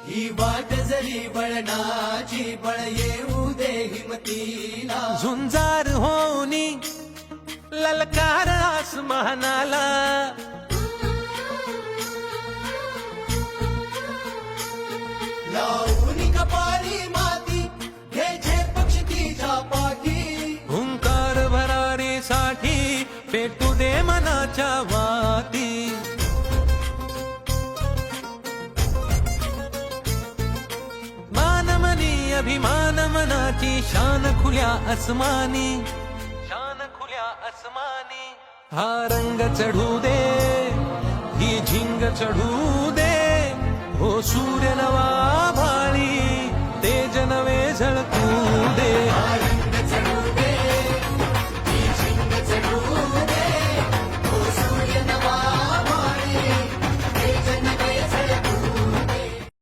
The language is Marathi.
ही वाट जरी वळणाची बळ येऊ दे हिमतीला. झुंजार होनी ललकार आसमानाला, लावून कपाळी माती घ्यायचे पक्षी तिच्या पाठी. हुंकार भरारीसाठी पेटू दे मनाच्या वाती. मानमनी अभिमान मनाची शान खुल्या आसमानी, शान खुल्या आसमानी. हा रंग चढू दे, ही झिंग चढू दे, हो सूर्य नवा